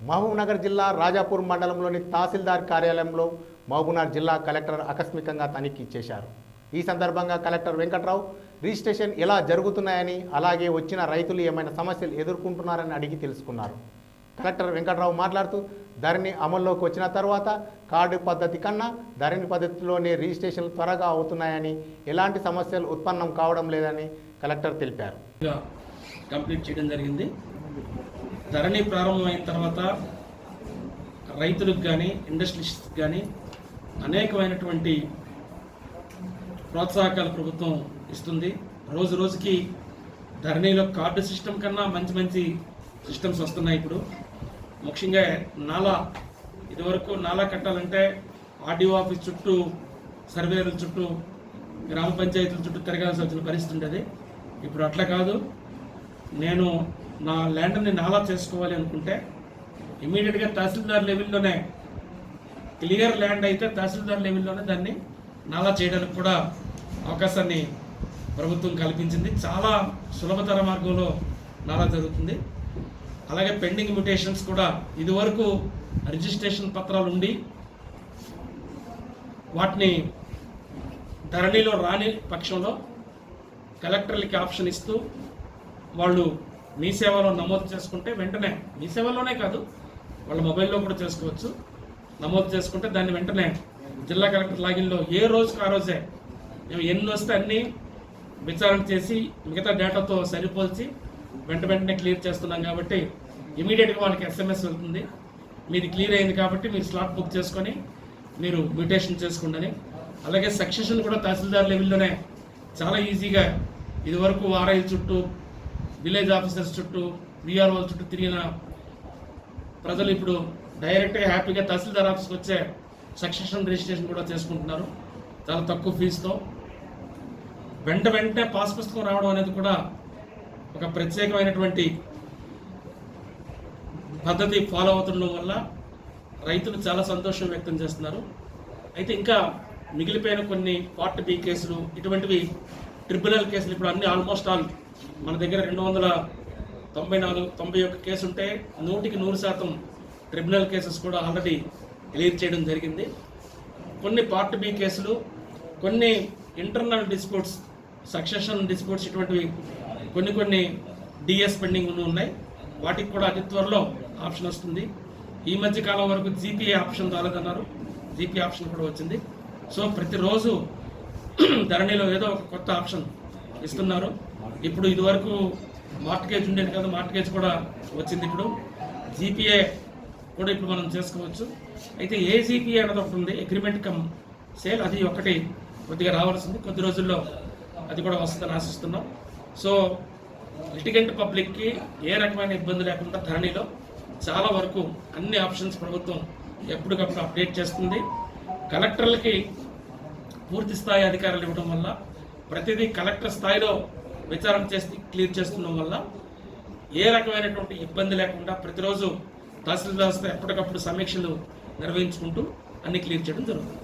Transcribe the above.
మహబూబ్నగర్ జిల్లా రాజాపూర్ మండలంలోని తహసీల్దార్ కార్యాలయంలో మహబూబ్నగర్ జిల్లా కలెక్టర్ ఆకస్మికంగా తనిఖీ చేశారు. ఈ సందర్భంగా కలెక్టర్ వెంకట్రావు రిజిస్ట్రేషన్ ఎలా జరుగుతున్నాయని, అలాగే వచ్చిన రైతులు ఏమైనా సమస్యలు ఎదుర్కొంటున్నారని అడిగి తెలుసుకున్నారు. కలెక్టర్ వెంకట్రావు మాట్లాడుతూ ధరణి అమల్లోకి వచ్చిన తర్వాత కార్డు పద్ధతి కన్నా ధరణి పద్ధతిలోనే రిజిస్ట్రేషన్లు త్వరగా అవుతున్నాయని, ఎలాంటి సమస్యలు ఉత్పన్నం కావడం లేదని కలెక్టర్ తెలిపారు. కంప్లీట్ చేయడం జరిగింది. ధరణి ప్రారంభమైన తర్వాత రైతులకు కానీ ఇండస్ట్రియలిస్ట్కి కానీ అనేకమైనటువంటి ప్రోత్సాహకాలు ప్రభుత్వం ఇస్తుంది. రోజు రోజుకి ధరణిలో కార్డు సిస్టమ్ కన్నా మంచి మంచి సిస్టమ్స్ వస్తున్నాయి. ఇప్పుడు ముఖ్యంగా నాలా, ఇదివరకు నాలా కట్టాలంటే ఆర్డీఓ ఆఫీస్ చుట్టూ, సర్వేల చుట్టూ, గ్రామ పంచాయతీల చుట్టూ తిరగాల్సి వచ్చిన పరిస్థితి ఉండేది. ఇప్పుడు అట్లా కాదు. నేను నా ల్యాండ్ని నాలా చేసుకోవాలి అనుకుంటే ఇమీడియట్గా తహసీల్దార్ లెవెల్లోనే, క్లియర్ ల్యాండ్ అయితే తహసీల్దార్ లెవెల్లోనే దాన్ని నాలా చేయడానికి కూడా అవకాశాన్ని ప్రభుత్వం కల్పించింది. చాలా సులభతర మార్గంలో నాలా జరుగుతుంది. అలాగే పెండింగ్ మ్యూటేషన్స్ కూడా, ఇదివరకు రిజిస్ట్రేషన్ పత్రాలు ఉండి వాటిని ధరణిలో రాని పక్షంలో కలెక్టర్లకి ఆప్షన్ ఇస్తూ వాళ్ళు మీ సేవలో నమోదు చేసుకుంటే వెంటనే, మీ సేవలోనే కాదు వాళ్ళ మొబైల్లో కూడా చేసుకోవచ్చు, నమోదు చేసుకుంటే దాన్ని వెంటనే జిల్లా కలెక్టర్ లాగిన్లో ఏ రోజుకు ఆ రోజే మేము ఎన్ని వస్తే అన్నీ విచారణ చేసి మిగతా డేటాతో సరిపోల్చి వెంటనే క్లియర్ చేస్తున్నాం. కాబట్టి ఇమీడియట్గా వాళ్ళకి SMS వెళ్తుంది, మీది క్లియర్ అయింది కాబట్టి మీరు స్లాట్ బుక్ చేసుకొని మీరు మ్యూటేషన్ చేసుకోండి. అలాగే సక్సెషన్ కూడా తహసీల్దార్ లెవెల్లోనే చాలా ఈజీగా, ఇదివరకు ఆర్ఐ చుట్టూ, విలేజ్ ఆఫీసర్స్ చుట్టూ, విఆర్ఓల చుట్టూ తిరిగిన ప్రజలు ఇప్పుడు డైరెక్ట్గా హ్యాపీగా తహసీల్దార్ ఆఫీస్కి వచ్చే సక్సెషన్ రిజిస్ట్రేషన్ కూడా చేసుకుంటున్నారు చాలా తక్కువ ఫీజుతో. వెంటనే పాస్ పుస్తకం రావడం అనేది కూడా ఒక ప్రత్యేకమైనటువంటి పద్ధతి ఫాలో అవుతుండడం వల్ల రైతులు చాలా సంతోషం వ్యక్తం చేస్తున్నారు. అయితే ఇంకా మిగిలిపోయిన కొన్ని పార్ట్ బి కేసులు, ఇటువంటివి ట్రిబ్యునల్ కేసులు ఇప్పుడు అన్ని ఆల్మోస్ట్ ఆల్ మన దగ్గర 291 కేసు ఉంటే 100% ట్రిబ్యునల్ కేసెస్ కూడా ఆల్రెడీ క్లియర్ చేయడం జరిగింది. కొన్ని పార్ట్ బి కేసులు, కొన్ని ఇంటర్నల్ డిస్ప్యూట్స్, సక్సెషన్ డిస్ప్యూట్స్, ఇటువంటివి కొన్ని డిఎస్ పెండింగ్ ఉన్నాయి. వాటికి కూడా అతి త్వరలో ఆప్షన్ వస్తుంది. ఈ మధ్య కాలం వరకు జీపీఏ ఆప్షన్ రాలేదన్నారు, జీపీ ఆప్షన్ కూడా వచ్చింది. సో ప్రతిరోజు ధరణిలో ఏదో ఒక కొత్త ఆప్షన్ ఇస్తున్నారు. ఇప్పుడు ఇదివరకు మార్ట్గేజ్ ఉండేది కదా, మార్ట్గేజ్ కూడా వచ్చింది. ఇప్పుడు జీపీఏ కూడా ఇప్పుడు మనం చేసుకోవచ్చు. అయితే ఏజీపీఏ అనేది ఒకటి ఉంది, అగ్రిమెంట్ కమ్ సేల్, అది ఒకటి కొద్దిగా రావాల్సింది. కొద్ది రోజుల్లో అది కూడా వస్తుందని ఆశిస్తున్నాం. సో లిటిగెంట్ పబ్లిక్కి ఏ రకమైన ఇబ్బంది లేకుండా ధరణిలో చాలా వరకు అన్ని ఆప్షన్స్ ప్రభుత్వం ఎప్పటికప్పుడు అప్డేట్ చేస్తుంది. కలెక్టర్లకి పూర్తి స్థాయి అధికారాలు ఇవ్వడం వల్ల ప్రతిదీ కలెక్టర్ స్థాయిలో విచారణ చేసి క్లియర్ చేస్తుండడం వల్ల ఏ రకమైనటువంటి ఇబ్బంది లేకుండా ప్రతిరోజు తహసీల్దార్ వ్యవస్థ ఎప్పటికప్పుడు సమీక్షలు నిర్వహించుకుంటూ అన్ని క్లియర్ చేయడం జరుగుతుంది.